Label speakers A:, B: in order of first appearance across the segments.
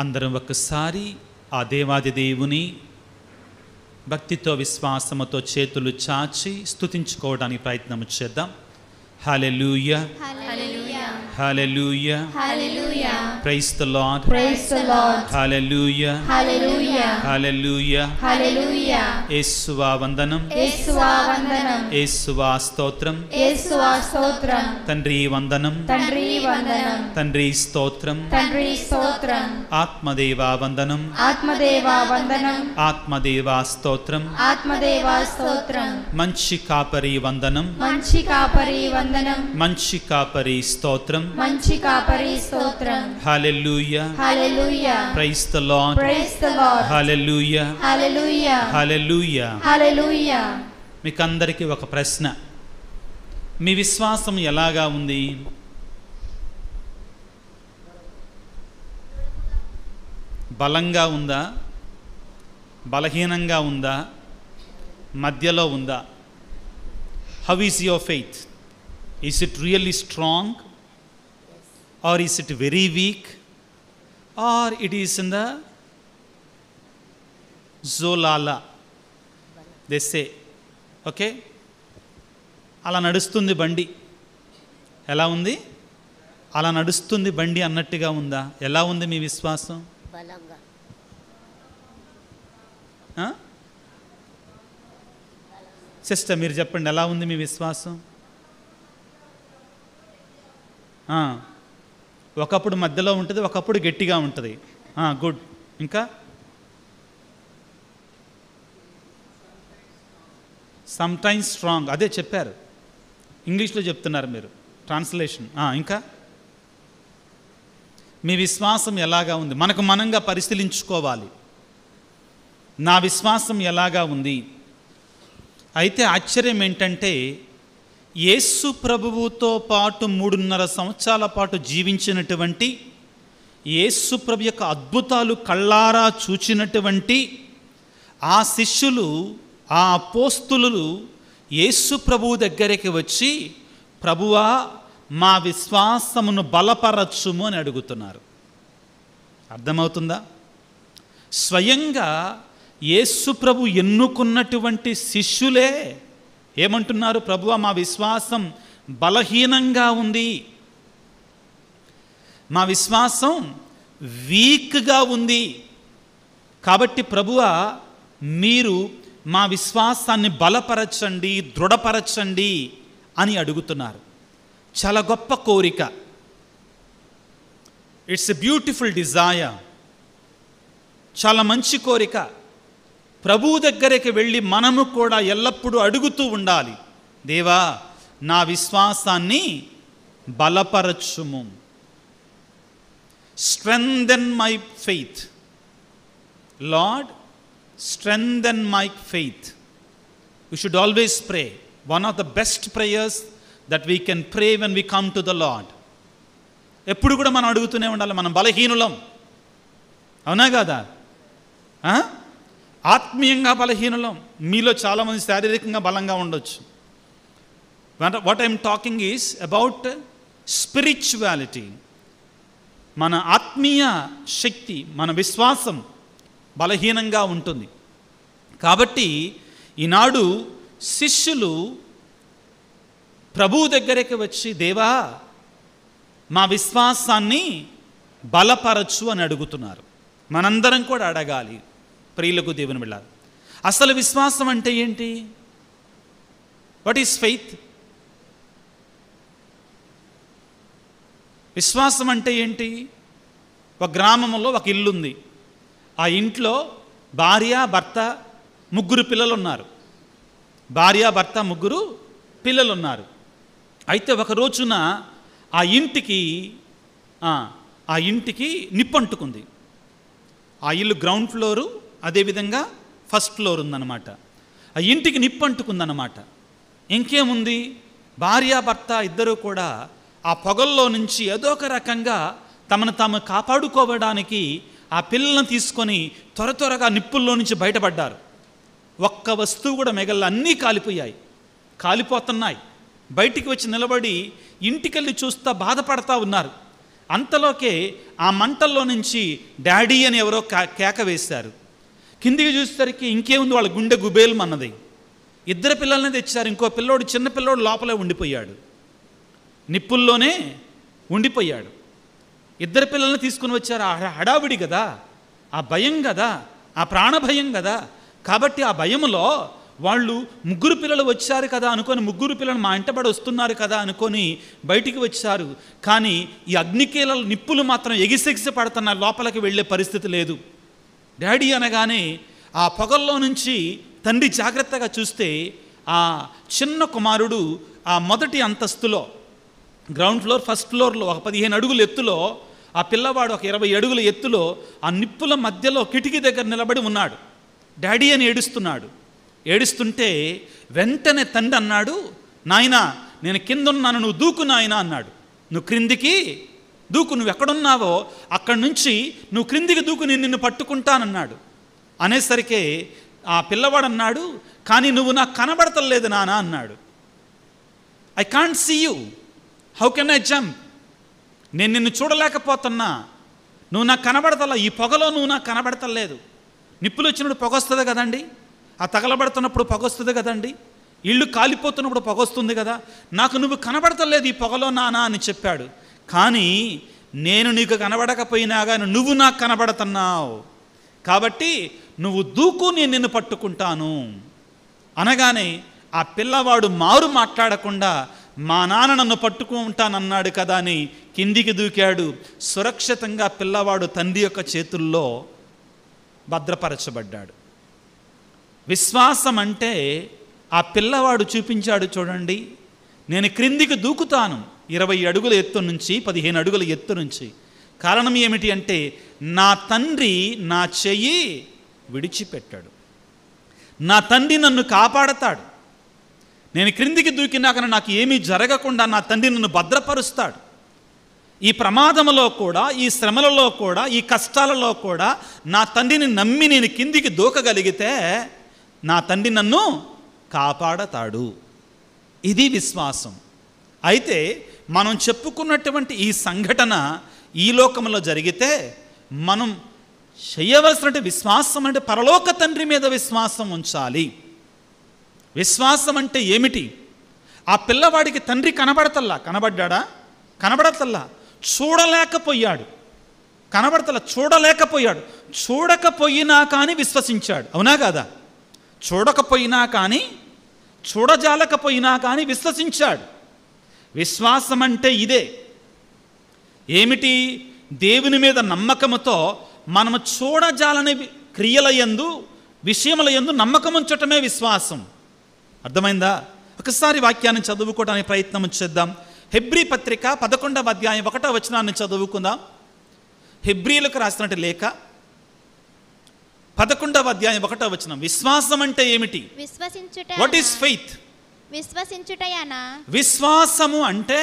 A: అందరం ఒక్కసారి ఆ దేవాది దేవుని భక్తితో విశ్వాసముతో చేతులు చాచి స్తుతించుకోవడానికి ప్రయత్నం చేద్దాం. హల్లెలూయా
B: Hallelujah.
A: Hallelujah
B: Hallelujah.
A: Praise the lord
B: Praise the Lord.
A: Hallelujah
B: Hallelujah.
A: Hallelujah
B: Hallelujah.
A: యేసువా వందనం
B: యేసువా వందనం.
A: యేసువా స్తోత్రం
B: యేసువా స్తోత్రం.
A: తండ్రి వందనం
B: తండ్రి వందనం.
A: తండ్రి స్తోత్రం
B: తండ్రి స్తోత్రం.
A: ఆత్మదేవా వందనం
B: ఆత్మదేవా వందనం.
A: ఆత్మదేవా స్తోత్రం
B: ఆత్మదేవా స్తోత్రం.
A: మంచి కాపరి వందనం
B: మంచి కాపరి వందనం.
A: మంచి కాపరి స్తోత్రం
B: మంచి కాపరి స్తోత్రం.
A: హల్లెలూయా
B: Hallelujah.
A: Praise the lord
B: Praise the Lord.
A: Hallelujah
B: Hallelujah.
A: Hallelujah.
B: Hallelujah.
A: మీకు అందరికీ ఒక ప్రశ్న, మీ విశ్వాసం ఎలాగా ఉంది? బలంగా ఉందా, బలహీనంగా ఉందా, మధ్యలో ఉందా? How is your faith? Is it really strong or is it very weak or it is in the zolala they say? Okay, అలా నడుస్తుంది బండి. ఎలా ఉంది? అలా నడుస్తుంది బండి అన్నట్టుగా ఉందా? ఎలా ఉంది మీ విశ్వాసం?
C: బలంగా.
A: సిస్టర్ మీరు చెప్పండి, ఎలా ఉంది మీ విశ్వాసం? ఒకప్పుడు మధ్యలో ఉంటుంది, ఒకప్పుడు గట్టిగా ఉంటుంది. గుడ్. ఇంకా సమ్టైమ్స్ స్ట్రాంగ్, అదే చెప్పారు, ఇంగ్లీష్లో చెప్తున్నారు మీరు ట్రాన్స్లేషన్. ఇంకా మీ విశ్వాసం ఎలాగా ఉంది? మనకు మనంగా పరిశీలించుకోవాలి, నా విశ్వాసం ఎలాగా ఉంది. అయితే ఆశ్చర్యం ఏంటంటే, యేసు ప్రభువుతో పాటు 3.5 సంవత్సరాల పాటు జీవించినటువంటి, యేసు ప్రభు యొక్క అద్భుతాలు కళ్ళారా చూచినటువంటి ఆ శిష్యులు, ఆ అపోస్తులు యేసు ప్రభువు దగ్గరికి వచ్చి, ప్రభువా మా విశ్వాసమును బలపరచుము అని అడుగుతున్నారు. అర్థమవుతుందా? స్వయంగా యేసు ప్రభు ఎన్నుకున్నటువంటి శిష్యులే ఏమంటున్నారు? ప్రభువా మా విశ్వాసం బలహీనంగా ఉంది, మా విశ్వాసం వీక్గా ఉంది, కాబట్టి ప్రభువా మీరు మా విశ్వాసాన్ని బలపరచండి, దృఢపరచండి అని అడుగుతున్నారు. చాలా గొప్ప కోరిక. It's a beautiful desire. చాలా మంచి కోరిక. ప్రభువు దగ్గరికి వెళ్ళి మనము కూడా ఎల్లప్పుడూ అడుగుతూ ఉండాలి, దేవా నా విశ్వాసాన్ని బలపరచుము. Strengthen my faith lord, strengthen my faith. We should always pray. One of the best prayers that we can pray when we come to the Lord. ఎప్పుడు కూడా మనం అడుగుతూనే ఉండాలి, మనం బలహీనులం, అవునా కదా? ఆత్మీయంగా బలహీనులం. మీలో చాలామంది శారీరకంగా బలంగా ఉండొచ్చు. What I'm talking is about spirituality. మన ఆత్మీయ శక్తి, మన విశ్వాసం బలహీనంగా ఉంటుంది. కాబట్టి ఈనాడు శిష్యులు ప్రభువు దగ్గరికి వచ్చి, దేవా మా విశ్వాసాన్ని బలపరచు అని అడుగుతున్నారు. మనందరం కూడా అడగాలి. ప్రియులకు దేవుని బిడ్డలారా, అసలు విశ్వాసం అంటే ఏంటి? What is faith? విశ్వాసం అంటే ఏంటి? ఒక గ్రామంలో ఒక ఇల్లు ఉంది. ఆ ఇంట్లో భార్య భర్త 3 పిల్లలు ఉన్నారు. భార్య భర్త 3 పిల్లలు ఉన్నారు. అయితే ఒక రోజున ఆ ఇంటికి నిప్పంటుకుంది. ఆ ఇల్లు గ్రౌండ్ ఫ్లోరు, అదేవిధంగా ఫస్ట్ ఫ్లోర్ ఉందన్నమాట. ఆ ఇంటికి నిప్పంటుకుందన్నమాట. ఇంకేముంది, భార్యాభర్త ఇద్దరూ కూడా ఆ పొగల్లో నుంచి ఏదో ఒక రకంగా తమను తాము కాపాడుకోవడానికి ఆ పిల్లలను తీసుకొని త్వరగా నిప్పుల్లో నుంచి బయటపడ్డారు. ఒక్క వస్తువు కూడా మిగల, అన్నీ కాలిపోయాయి, కాలిపోతున్నాయి. బయటికి వచ్చి నిలబడి ఇంటికెళ్ళి చూస్తా బాధపడతా ఉన్నారు. అంతలోకే ఆ మంటల్లో నుంచి డాడీ అని ఎవరో కేక వేశారు. కిందికి చూసేసరికి ఇంకేముంది, వాళ్ళ గుండె గుబేలు అన్నది. 2 పిల్లల్ని తెచ్చారు. ఇంకో పిల్లోడు, చిన్న పిల్లోడు లోపలే ఉండిపోయాడు, నిప్పుల్లోనే ఉండిపోయాడు. 2 పిల్లల్ని తీసుకుని వచ్చారు. ఆ హడావిడి కదా, ఆ భయం కదా, ఆ ప్రాణభయం కదా. కాబట్టి ఆ భయములో వాళ్ళు 3 పిల్లలు వచ్చారు కదా అనుకొని, 3 పిల్లలు మా ఇంటబడి వస్తున్నారు కదా అనుకొని బయటికి వచ్చారు. కానీ ఈ అగ్నికీల నిప్పులు మాత్రం ఎగిసెగిసి పడుతున్నారు, లోపలికి వెళ్ళే పరిస్థితి లేదు. డాడీ అనగానే ఆ పొగల్లో నుంచి తండ్రి జాగ్రత్తగా చూస్తే ఆ చిన్న కుమారుడు ఆ మొదటి అంతస్తులో, గ్రౌండ్ ఫ్లోర్, ఫస్ట్ ఫ్లోర్లో ఒక 15 అడుగుల ఎత్తులో, ఆ పిల్లవాడు ఒక 20 అడుగుల ఎత్తులో ఆ నిప్పుల మధ్యలో కిటికీ దగ్గర నిలబడి ఉన్నాడు. డాడీ అని ఏడుస్తున్నాడు. ఏడుస్తుంటే వెంటనే తండ్రి అన్నాడు, నాయనా నేను కింద ఉన్నాను, నువ్వు దూకు నాయనా అన్నాడు. నువ్వు క్రిందికి దూకు, నువ్వు ఎక్కడున్నావో అక్కడి నుంచి నువ్వు క్రిందికి దూకు, నేను నిన్ను పట్టుకుంటానన్నాడు. అనేసరికి ఆ పిల్లవాడు అన్నాడు, కానీ నువ్వు నాకు కనబడతలేదు నానా అన్నాడు. I can't see you, how can I jump? నేను నిన్ను చూడలేకపోతున్నా, నువ్వు నాకు కనబడతలా, ఈ పొగలో నువ్వు నాకు కనబడతలేదు. నిప్పులు వచ్చినప్పుడు పొగ వస్తుంది కదండి, ఆ తగలబడుతున్నప్పుడు పొగ వస్తుంది కదండి, ఇళ్ళు కాలిపోతున్నప్పుడు పొగ వస్తుంది కదా, నాకు నువ్వు కనబడతలేదు ఈ పొగలో నానా అని చెప్పాడు. కానీ నేను నీకు కనబడకపోయినా కానీ నువ్వు నాకు కనబడుతున్నావు, కాబట్టి నువ్వు దూకు, నేను నిన్ను పట్టుకుంటాను అనగానే ఆ పిల్లవాడు మారు మాట్లాడకుండా మా నాన్న నన్ను పట్టుకుంటానన్నాడు కదా అని కిందికి దూకాడు. సురక్షితంగా పిల్లవాడు తండ్రి యొక్క చేతుల్లో భద్రపరచబడ్డాడు. విశ్వాసం అంటే ఆ పిల్లవాడు చూపించాడు చూడండి, నేను క్రిందికి దూకుతాను 20 అడుగుల ఎత్తు నుంచి, 15 అడుగుల ఎత్తు నుంచి. కారణం ఏమిటి అంటే నా తండ్రి నా చెయ్యి విడిచిపెట్టాడు, నా తండ్రి నన్ను కాపాడతాడు. నేను క్రిందికి దూకినాక నాకు ఏమీ జరగకుండా నా తండ్రి నన్ను భద్రపరుస్తాడు. ఈ ప్రమాదంలో కూడా, ఈ శ్రమలలో కూడా, ఈ కష్టాలలో కూడా నా తండ్రిని నమ్మి నేను కిందికి దూకగలిగితే నా తండ్రి నన్ను కాపాడతాడు. ఇది విశ్వాసం. అయితే మనం చెప్పుకున్నటువంటి ఈ సంఘటన ఈ లోకంలో జరిగితే మనం చేయవలసినటువంటి విశ్వాసం అంటే పరలోక తండ్రి మీద విశ్వాసం ఉంచాలి. విశ్వాసం అంటే ఏమిటి? ఆ పిల్లవాడికి తండ్రి కనబడతల్లా, కనబడ్డా? కనబడతల్లా, చూడలేకపోయాడు, కనబడతల్లా, చూడలేకపోయాడు. చూడకపోయినా కానీ విశ్వసించాడు, అవునా కాదా? చూడకపోయినా కానీ, చూడజాలకపోయినా కానీ విశ్వసించాడు. విశ్వాసం అంటే ఇదే. ఏమిటి? దేవుని మీద నమ్మకముతో మనము చూడజాలని క్రియలయందు, విషయములయందు నమ్మకం ఉంచటమే విశ్వాసం. అర్థమైందా? ఒకసారి వాక్యాన్ని చదువుకోవడానికి ప్రయత్నం చేద్దాం. హెబ్రీ పత్రిక 11వ అధ్యాయం 1వ వచనాన్ని చదువుకుందాం. హెబ్రీలకు రాసినట్టు లేఖ 11వ అధ్యాయం 1వ వచనం. విశ్వాసం అంటే ఏమిటి? What is faith?
B: విశ్వసించుటయనా?
A: విశ్వాసము అంటే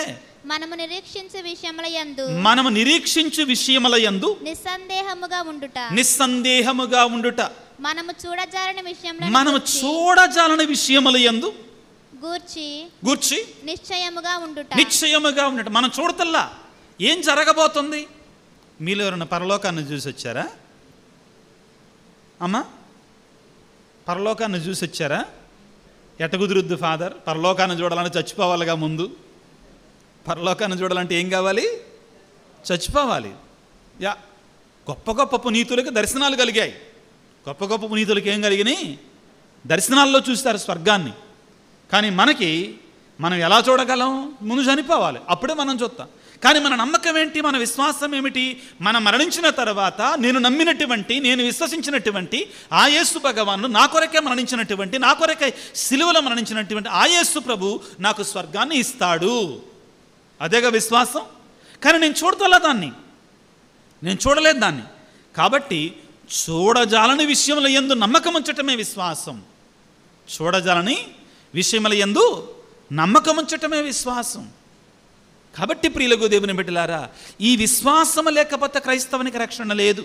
B: మనము నిరీక్షించు విషయములయందు,
A: మనము నిరీక్షించు విషయములయందు
B: నిస్సందేహముగా ఉండుట,
A: నిస్సందేహముగా ఉండుట.
B: మనము చూడజాలని విషయములను,
A: మనము చూడజాలని విషయములయందు గూర్చి
B: నిశ్చయముగా ఉండుట,
A: నిశ్చయముగా ఉండుట. మనం చూడతల్లా ఏం జరగబోతుంది? మీలో ఎవరైనా పరలోకాన్ని చూసి వచ్చారా అమ్మా? పరలోకాన్ని చూసి వచ్చారా? ఎట కుదురుద్దు ఫాదర్? పరలోకాన్ని చూడాలంటే చచ్చిపోవాలిగా ముందు. పరలోకాన్ని చూడాలంటే ఏం కావాలి? చచ్చిపోవాలి. యా, గొప్ప గొప్ప పునీతులకి దర్శనాలు కలిగాయి. గొప్ప గొప్ప పునీతులకి ఏం కలిగినాయి? దర్శనాల్లో చూస్తారు స్వర్గాన్ని. కానీ మనం ఎలా చూడగలం? ముందు చనిపోవాలి, అప్పుడే మనం చూస్తాం. కానీ మన నమ్మకం ఏంటి? మన విశ్వాసం ఏమిటి? మనం మరణించిన తర్వాత నేను నమ్మినటువంటి, నేను విశ్వసించినటువంటి ఆ యేసు భగవాను, నా కొరకే మరణించినటువంటి, నా కొరకే సిలువలో మరణించినటువంటి ఆ యేసు ప్రభు నాకు స్వర్గాన్ని ఇస్తాడు. అదేగా విశ్వాసం. కానీ నేను చూడలేదు దాన్ని. కాబట్టి చూడజాలని విషయముల యందు నమ్మకం ఉంచటమే విశ్వాసం. చూడజాలని విషయముల యందు నమ్మకం ఉంచటమే విశ్వాసం. కాబట్టి ప్రియులకు దేవుని బిడ్డలారా, ఈ విశ్వాసం లేకపోతే క్రైస్తవునికి రక్షణ లేదు.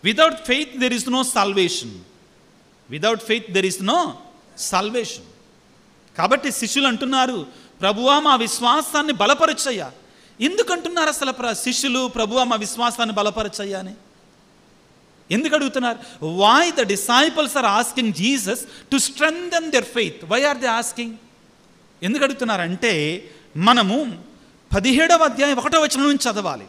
A: Without faith there is no salvation. Without faith there is no salvation. కాబట్టి శిష్యులు అంటున్నారు, ప్రభువా మా విశ్వాసాన్ని బలపరచయ్యా. ఎందుకంటున్నారు అసలు శిష్యులు, ప్రభువా మా విశ్వాసాన్ని బలపరచయ్యా అని ఎందుకు అడుగుతున్నారు? Why the disciples are asking Jesus to strengthen their faith? Why are they asking? ఎందుకు అడుగుతున్నారంటే మనము 17వ అధ్యాయం 1వ వచనం నుంచి చదవాలి.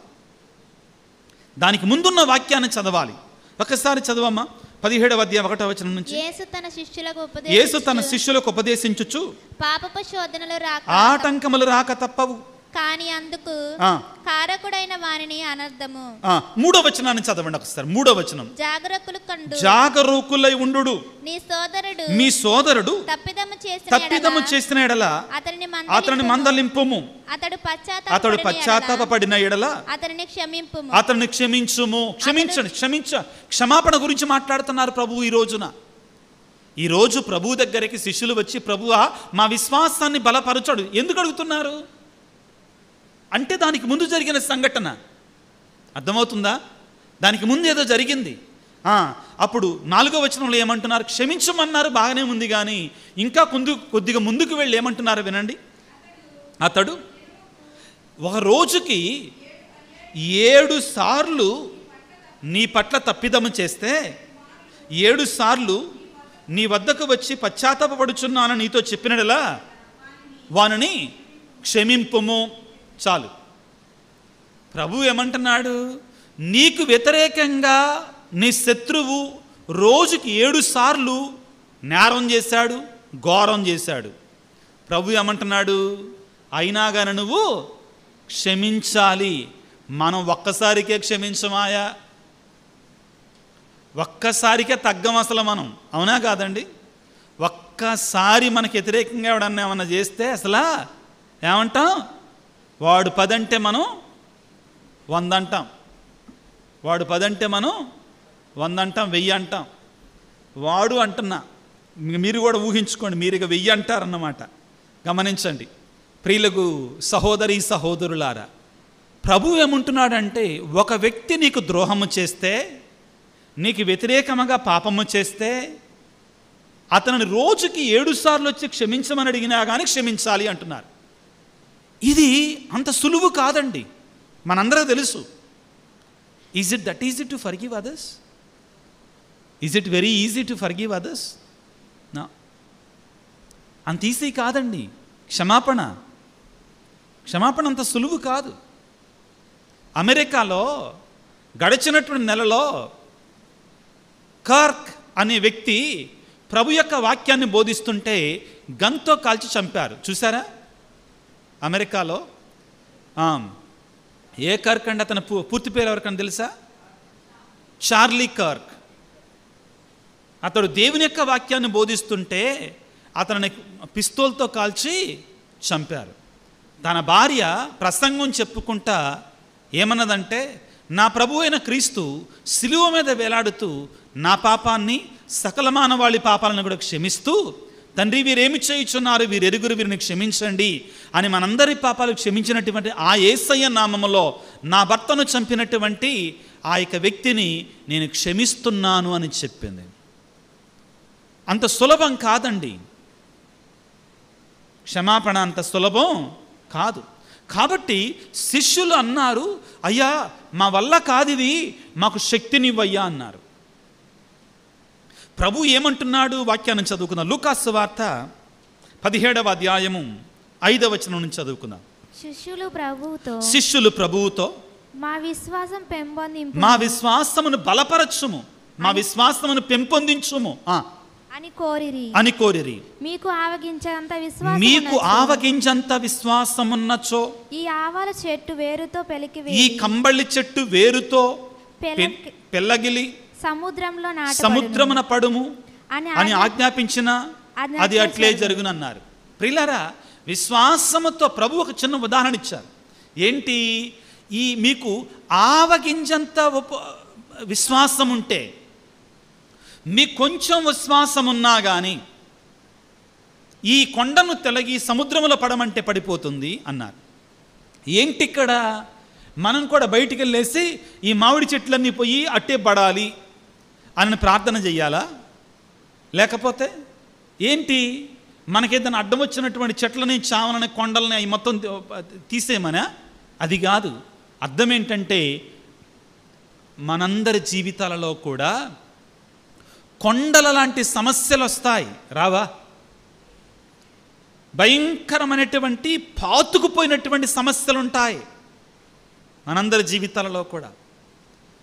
A: దానికి ముందున్న వాక్యాన్ని చదవాలి. ఒకసారి చదవమ్మా, 17వ అధ్యాయం 1వ వచనం నుంచి. యేసు తన శిష్యులకు ఉపదేశించుచు
B: పాపపు శోధనలు రాక
A: ఆటంకములు రాక తప్పవు,
B: కానీ అందుకు కారకుడైన వానిని అనర్థము.
A: 3వ వచనాన్ని చదవండి ఒకసారి. 3వ వచనం. జాగరూకులై ఉండుడు, మీ సోదరుడు తప్పిదము చేసిన ఎడల అతనిని మందలింపుము, అతడు పశ్చాత్తాపపడిన ఎడల అతనిని క్షమించుము. క్షమాపణ గురించి మాట్లాడుతున్నారు ప్రభు ఈ రోజు ప్రభు దగ్గరికి శిష్యులు వచ్చి, ప్రభువా మా విశ్వాసాన్ని బలపరచడు ఎందుకు అడుగుతున్నారు అంటే దానికి ముందు జరిగిన సంఘటన అర్థమవుతుందా? దానికి ముందు ఏదో జరిగింది. అప్పుడు 4వ వచనంలో ఏమంటున్నారు? క్షమించమన్నారు, బాగానే ఉంది. కానీ ఇంకా కొద్దిగా ముందుకు వెళ్ళి ఏమంటున్నారు వినండి. అతడు ఒక రోజుకి 7 సార్లు నీ పట్ల తప్పిదము చేస్తే 7 సార్లు నీ వద్దకు వచ్చి పశ్చాత్తాపపడుచున్నానని నీతో చెప్పినడలా వానిని క్షమింపుము. చాలు. ప్రభు ఏమంటున్నాడు? నీకు వ్యతిరేకంగా నీ శత్రువు రోజుకి 7 సార్లు నేరం చేశాడు, ఘోరం చేశాడు. ప్రభు ఏమంటున్నాడు? అయినా కానీ నువ్వు క్షమించాలి. మనం ఒక్కసారికే క్షమించమాయా? ఒక్కసారికే తగ్గం అసలు మనం, అవునా కాదండి? ఒక్కసారి మనకు వ్యతిరేకంగా ఎవడన్నా ఏమన్నా చేస్తే అసలు ఏమంటాం? వాడు 10 అంటే మనం 100 అంటాం, వాడు 10 అంటే మనం 100 అంటాం, 1000 అంటాం. వాడు అంటున్నా, మీరు కూడా ఊహించుకోండి, మీరు ఇక 1000 అంటారన్నమాట. గమనించండి ప్రియులకు సహోదరి సహోదరులారా. ప్రభు ఏమంటున్నాడంటే, ఒక వ్యక్తి నీకు ద్రోహము చేస్తే, నీకు వ్యతిరేకముగా పాపము చేస్తే అతనిని రోజుకి 7 సార్లు వచ్చి క్షమించమని అడిగినా కానీ క్షమించాలి అంటున్నారు. ఇది అంత సులువు కాదండి, మనందరికీ తెలుసు. Is it that easy to forgive others? Is it very easy to forgive others? నా అంత ఈజీ కాదండి. క్షమాపణ అంత సులువు కాదు. అమెరికాలో గడిచినటువంటి నెలలో కర్క్ అనే వ్యక్తి ప్రభు యొక్క వాక్యాన్ని బోధిస్తుంటే గన్తో కాల్చి చంపారు. చూసారా? అమెరికాలో ఏ కర్క్ అండి? అతను పూర్తి పేరు ఎవరికని తెలుసా? Charlie Kirk. అతడు దేవుని యొక్క వాక్యాన్ని బోధిస్తుంటే అతనిని పిస్తోల్తో కాల్చి చంపారు. తన భార్య ప్రసంగం చెప్పుకుంటా ఏమన్నదంటే, నా ప్రభు అయిన క్రీస్తు సిలువ మీద వేలాడుతూ నా పాపాన్ని సకల మానవాళి పాపాలను కూడా క్షమిస్తూ, తండ్రి వీరేమి చేయుచున్నారు, వీరెరుగురు వీరిని క్షమించండి అని మనందరి పాపాలు క్షమించినటువంటి ఆ యేసయ్య నామములో నా భర్తను చంపినటువంటి ఆ యొక్క వ్యక్తిని నేను క్షమిస్తున్నాను అని చెప్పింది. అంత సులభం కాదండి, క్షమాపణ అంత సులభం కాదు. కాబట్టి శిష్యులు అన్నారు, అయ్యా మా వల్ల కాదిది, మాకు శక్తినివ్వయ్యా అన్నారు. ప్రభు ఏమంటున్నాడు? వాక్యాన్ని చదువుకుందాం. లూకాసు వార్త 17వ అధ్యాయము 5వ వచనం నుంచి చదువుకుందాం. శిష్యులు ప్రభువుతో
C: మా
A: విశ్వాసమును బలపరచుము, మా విశ్వాసమును పెంపొందించుము అని కోరిరి.
C: మీకు
A: ఆవగించంత విశ్వాసమున్నచో ఈ కంబళి చెట్టు వేరుతో పెళ్ళగిలి సముద్రమున పడుము అని ఆజ్ఞాపించిన అది అట్లే జరుగునన్నారు. ప్రియులారా, విశ్వాసముతో ప్రభు ఒక చిన్న ఉదాహరణ ఇచ్చారు. ఏంటి? ఈ మీకు ఆవగింజంత విశ్వాసం ఉంటే, మీకు కొంచెం విశ్వాసం ఉన్నా కానీ ఈ కొండను తెలగి సముద్రములో పడమంటే పడిపోతుంది అన్నారు. ఏంటి ఇక్కడ? మనం కూడా బయటికి వెళ్ళేసి ఈ మామిడి చెట్లన్నీ పోయి అట్టే పడాలి అని ప్రార్థన చెయ్యాలా? లేకపోతే ఏంటి? మనకేదైనా అడ్డం వచ్చినటువంటి చెట్లని, చావలని, కొండలని అవి మొత్తం తీసేయమనా? అది కాదు. అర్థం ఏంటంటే మనందరి జీవితాలలో కూడా కొండల లాంటి సమస్యలు వస్తాయి, రావా? భయంకరమైనటువంటి పాతుకుపోయినటువంటి సమస్యలు ఉంటాయి మనందరి జీవితాలలో కూడా.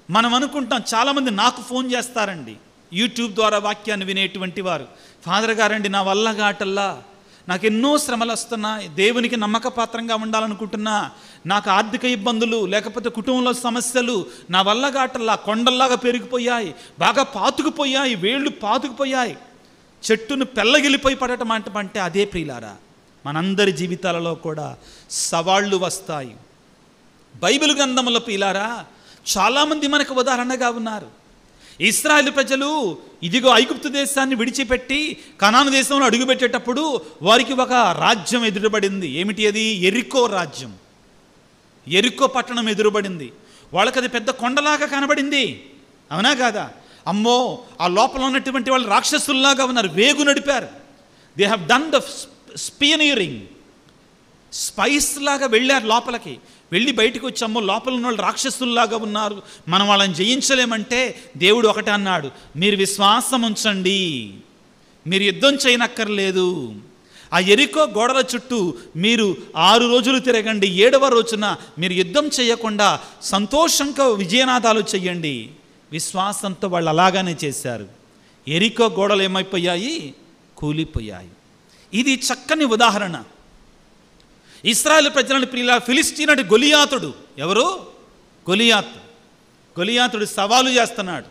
A: మనం అనుకుంటాం, చాలామంది నాకు ఫోన్ చేస్తారండి యూట్యూబ్ ద్వారా వాక్యాన్ని వినేటువంటి వారు, ఫాదర్ గారండి నా వల్ల కాటల్లా, నాకు ఎన్నో శ్రమలు వస్తున్నాయి, దేవునికి నమ్మకపాత్రంగా ఉండాలనుకుంటున్నా, నాకు ఆర్థిక ఇబ్బందులు లేకపోతే కుటుంబంలో సమస్యలు, నా వల్ల కాటల్లా, కొండల్లాగా పెరిగిపోయాయి, బాగా పాతుకుపోయాయి, వేళ్ళు పాతుకుపోయాయి, చెట్టును పెళ్ళగిలిపోయి పడటం అంటే అదే ప్రియులారా మనందరి జీవితాలలో కూడా సవాళ్ళు వస్తాయి. బైబిల్ గ్రంథంలో ప్రియులారా చాలామంది మనకు ఉదాహరణగా ఉన్నారు. ఇశ్రాయేలు ప్రజలు ఇదిగో ఐగుప్తు దేశాన్ని విడిచిపెట్టి కనాను దేశంలో అడుగుపెట్టేటప్పుడు వారికి ఒక రాజ్యం ఎదురుబడింది. ఏమిటి అది? ఎరికో రాజ్యం, ఎరికో పట్టణం ఎదురుబడింది. వాళ్ళకి అది పెద్ద కొండలాగా కనబడింది, అవునా కాదా? అమ్మో, ఆ లోపల ఉన్నటువంటి వాళ్ళు రాక్షసుల్లాగా ఉన్నారు, వేగు నడిపారు. They have done the spying, spies లాగా వెళ్ళారు లోపలికి, వెళ్ళి బయటకు వచ్చి అమ్మో లోపల ఉన్న వాళ్ళు రాక్షసుల్లాగా ఉన్నారు, మనం వాళ్ళని జయించలేమంటే దేవుడు ఒకటే అన్నాడు, మీరు విశ్వాసం ఉంచండి, మీరు యుద్ధం చేయనక్కర్లేదు, ఆ ఎరికో గోడల చుట్టూ మీరు 6 రోజులు తిరగండి, 7వ రోజున మీరు యుద్ధం చేయకుండా సంతోషంగా విజయనాదాలు చెయ్యండి. విశ్వాసంతో వాళ్ళు అలాగానే చేశారు. ఎరికో గోడలు ఏమైపోయాయి? కూలిపోయాయి. ఇది చక్కని ఉదాహరణ. ఇశ్రాయేలు ప్రజలను ఫిలిస్తీనుడి గొలియాతుడు, ఎవరు? గొలియాతుడు సవాలు చేస్తున్నాడు.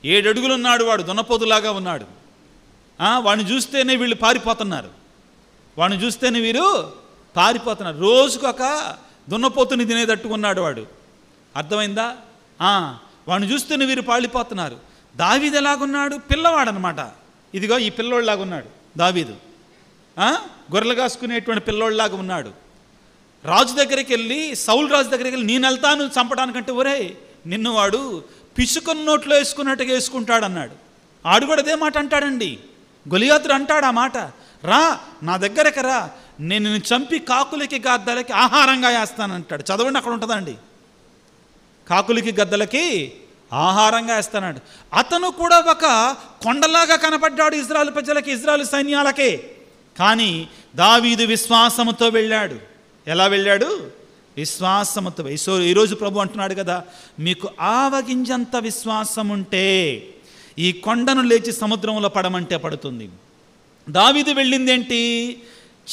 A: 7 అడుగులున్నాడు వాడు, దున్నపోతులాగా ఉన్నాడు. వాడిని చూస్తేనే వీళ్ళు పారిపోతున్నారు, వాడిని చూస్తేనే వీరు పారిపోతున్నారు. రోజుకొక దున్నపోతుని తినేటట్టుకున్నాడు వాడు, అర్థమైందా? వాడిని చూస్తేనే వీరు పారిపోతున్నారు. దావీదు ఎలాగున్నాడు? పిల్లవాడు అనమాట. ఇదిగో ఈ పిల్లోళ్ళలాగా ఉన్నాడు దావీదు, గొర్రెలు కాసుకునేటువంటి పిల్లోళ్ళలాగా ఉన్నాడు. రాజు దగ్గరికి వెళ్ళి, సౌలు రాజు దగ్గరికి వెళ్ళి, నేను వెళ్తాను చంపడానికంటే, ఒరే నిన్ను వాడు పిసుకొని నోట్లో వేసుకున్నట్టుగా వేసుకుంటాడు అన్నాడు. ఆడు కూడా అదే మాట అంటాడండి, గొలియాతుడు అంటాడు ఆ మాట, రా నా దగ్గరకు రా, నేను నిన్ను చంపి కాకులకి గద్దలకి ఆహారంగా వేస్తానంటాడు. చదవండి, అక్కడ ఉంటుందండి, కాకులకి గద్దలకి ఆహారంగా వేస్తానంటాడు. అతను కూడా ఒక కొండలాగా కనపడ్డాడు ఇశ్రాయేలు ప్రజలకి, ఇశ్రాయేలు సైన్యాలకే. కానీ దావీదు విశ్వాసముతో వెళ్ళాడు. ఎలా వెళ్ళాడు? విశ్వాసముతో. సో ఈరోజు ప్రభు అంటున్నాడు కదా, మీకు ఆవగింజంత విశ్వాసం ఉంటే ఈ కొండను లేచి సముద్రంలో పడమంటే పడుతుంది. దావీదు వెళ్ళింది ఏంటి?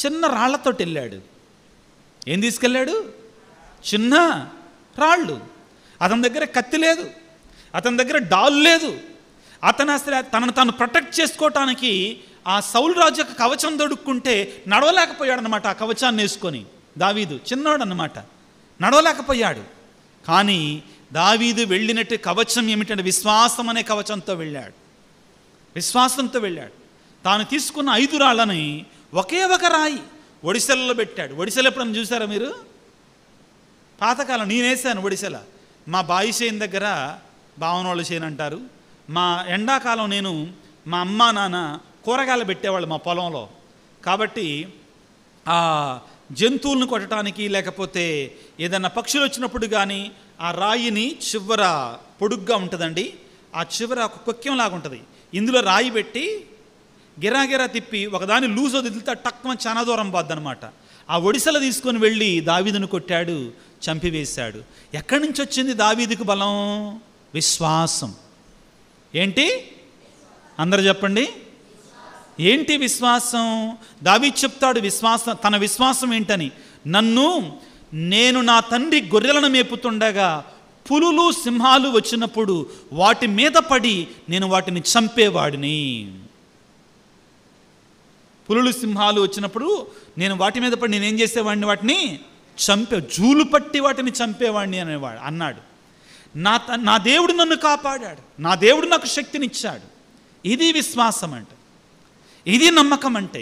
A: చిన్న రాళ్లతోటి వెళ్ళాడు. ఏం తీసుకెళ్ళాడు? చిన్న రాళ్ళు. అతని దగ్గర కత్తి లేదు, అతని దగ్గర డాల్ లేదు. అతను అసలు తనను తాను ప్రొటెక్ట్ చేసుకోవటానికి ఆ సౌలు రాజు యొక్క కవచం దొడుక్కుంటే నడవలేకపోయాడు అనమాట. ఆ కవచాన్ని వేసుకొని దావీదు చిన్నవాడు అన్నమాట, నడవలేకపోయాడు. కానీ దావీదు వెళ్ళినట్టు కవచం ఏమిటంటే విశ్వాసం అనే కవచంతో వెళ్ళాడు. విశ్వాసంతో వెళ్ళాడు. తాను తీసుకున్న 5 రాళ్ళని ఒకే ఒక రాయి ఒడిసెలలో పెట్టాడు. ఒడిసెలు ఎప్పుడన్నా చూసారా మీరు? పాతకాలం నేనేసాను ఒడిసెల. మా బాయి చేను దగ్గర బావనోళ్ళ చేను అంటారు. మా ఎండాకాలం నేను మా అమ్మ నాన్న కూరగాయలు పెట్టేవాళ్ళు మా పొలంలో. కాబట్టి ఆ జంతువులను కొట్టడానికి లేకపోతే ఏదన్నా పక్షులు వచ్చినప్పుడు కానీ ఆ రాయిని చివర పొడుగ్గా ఉంటుందండి, ఆ చివర ఒక కొక్కెంలాగా ఉంటుంది, ఇందులో రాయి పెట్టి గిరాగిరా తిప్పి ఒకదాన్ని లూజ్ వదిలితే టక్కున చాలా దూరం పోద్దనమాట. ఆ ఒడిసెలు తీసుకొని వెళ్ళి దావీదును కొట్టాడు, చంపివేశాడు. ఎక్కడి నుంచి వచ్చింది దావీదుకు బలం? విశ్వాసం. ఏంటి? అందరు చెప్పండి, ఏంటి విశ్వాసం? దావీదు చెప్తాడు విశ్వాసం, తన విశ్వాసం ఏంటని. నేను నా తండ్రి గొర్రెలను మేపుతుండగా పులులు సింహాలు వచ్చినప్పుడు వాటి మీద పడి నేను వాటిని చంపేవాడిని. పులులు సింహాలు వచ్చినప్పుడు నేను వాటి మీద పడి నేనేం చేసేవాడిని? వాటిని జూలు పట్టి వాటిని చంపేవాడిని అన్నాడు. నా దేవుడు నన్ను కాపాడాడు, నా దేవుడు నాకు శక్తినిచ్చాడు. ఇది విశ్వాసం అంటే, ఇది నమ్మకం అంటే.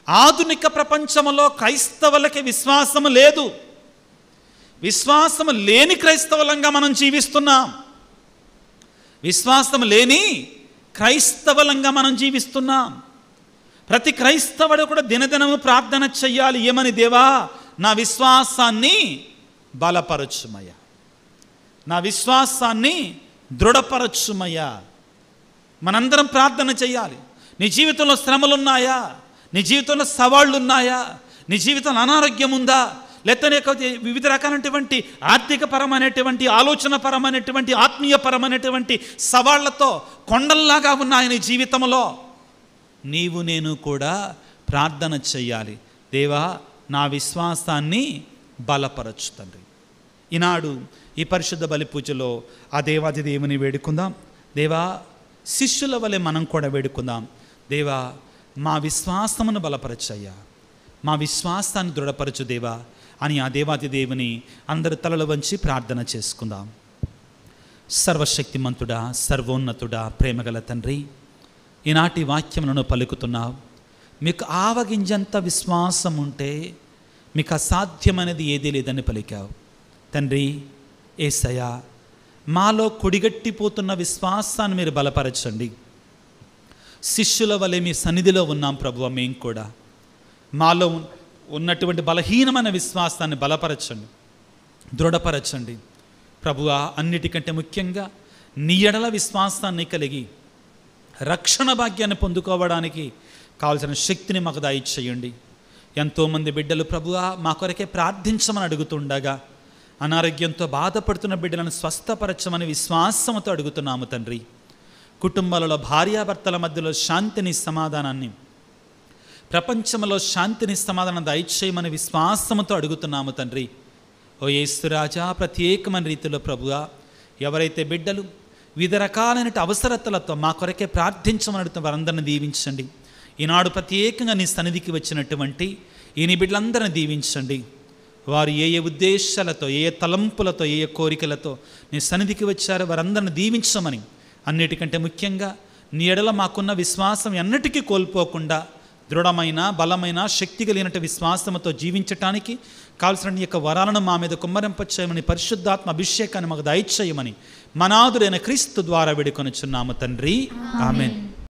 A: ఆధునిక ప్రపంచంలో క్రైస్తవులకి విశ్వాసం లేదు. విశ్వాసం లేని క్రైస్తవులంగా మనం జీవిస్తున్నాం. విశ్వాసం లేని క్రైస్తవులంగా మనం జీవిస్తున్నాం. ప్రతి క్రైస్తవుడు కూడా దినదినము ప్రార్థన చెయ్యాలి. ఏమని? దేవా, నా విశ్వాసాన్ని బలపరచుమయ్యా, నా విశ్వాసాన్ని దృఢపరచుమయ్యా. మనందరం ప్రార్థన చేయాలి. నీ జీవితంలో శ్రమలున్నాయా? నీ జీవితంలో సవాళ్ళు ఉన్నాయా? నీ జీవితంలో అనారోగ్యం ఉందా? లేకపోతే వివిధ రకాలైనటువంటి ఆర్థిక పరమైనటువంటి, ఆలోచన పరమైనటువంటి, ఆత్మీయ పరమైనటువంటి సవాళ్లతో కొండల్లాగా ఉన్నాయి నీ జీవితంలో. నీవు నేను కూడా ప్రార్థన చెయ్యాలి. దేవా, నా విశ్వాసాన్ని బలపరచు తండ్రి. ఈనాడు ఈ పరిశుద్ధ బలి పూజలో ఆ దేవాది దేవుని వేడుకుందాం. దేవా, శిష్యుల వలె మనం కూడా వేడుకుందాం. దేవా, మా విశ్వాసమును బలపరచయ్యా, మా విశ్వాసాన్ని దృఢపరచు దేవా అని ఆ దేవాది దేవుని అందరి తలలు వంచి ప్రార్థన చేసుకుందాం. సర్వశక్తిమంతుడా, సర్వోన్నతుడా, ప్రేమగల తండ్రి, ఈనాటి వాక్యములను పలుకుతున్నావు. మీకు ఆవగింజంత విశ్వాసం ఉంటే మీకు అసాధ్యమనేది ఏదీ లేదని పలికావు తండ్రి. యేసయ్యా, మాలో కొడిగట్టిపోతున్న విశ్వాసాన్ని మీరు బలపరచండి. శిష్యుల వలె మీ సన్నిధిలో ఉన్నాం ప్రభువా. మేము కూడా మాలో ఉన్నటువంటి బలహీనమైన విశ్వాసాన్ని బలపరచండి, దృఢపరచండి ప్రభువా. అన్నిటికంటే ముఖ్యంగా నీ ఎడల విశ్వాసాన్ని కలిగి రక్షణ భాగ్యాన్ని పొందుకోవడానికి కావలసిన శక్తిని మాకు దయచేయండి. ఎంతోమంది బిడ్డలు ప్రభువా మా కొరకే ప్రార్థించమని అడుగుతుండగా అనారోగ్యంతో బాధపడుతున్న బిడ్డలను స్వస్థపరచమని విశ్వాసంతో అడుగుతున్నాము తండ్రి. కుటుంబాలలో భార్యాభర్తల మధ్యలో శాంతిని, సమాధానాన్ని, ప్రపంచంలో శాంతిని, సమాధానం దయచేయమని విశ్వాసంతో అడుగుతున్నాము తండ్రి. ఓ యేసురాజా, ప్రత్యేకమైన రీతిలో ప్రభువా ఎవరైతే బిడ్డలు వివిధ రకాలైన అవసరతలతో మా కొరకే ప్రార్థించమని అడుగుతున్న వారందరిని దీవించండి. ఈనాడు ప్రత్యేకంగా నీ సన్నిధికి వచ్చినటువంటి ఈ నీ బిడ్డలందరిని దీవించండి. వారు ఏ ఏ ఉద్దేశాలతో, ఏ ఏ తలంపులతో, ఏ ఏ కోరికలతో నీ సన్నిధికి వచ్చారో వారందరిని దీవించమని, అన్నిటికంటే ముఖ్యంగా నీ ఎడల మాకున్న విశ్వాసం ఎన్నటికీ కోల్పోకుండా దృఢమైన, బలమైన, శక్తి కలిగినట్టు విశ్వాసంతో జీవించటానికి కావలసిన నీ యొక్క వరాలను మా మీద కుమ్మరింపచేయమని, పరిశుద్ధాత్మ అభిషేకాన్ని మాకు దయచేయమని మనాదుడైన క్రీస్తు ద్వారా వేడుకొనుచున్నాము తండ్రి. ఆమేన్.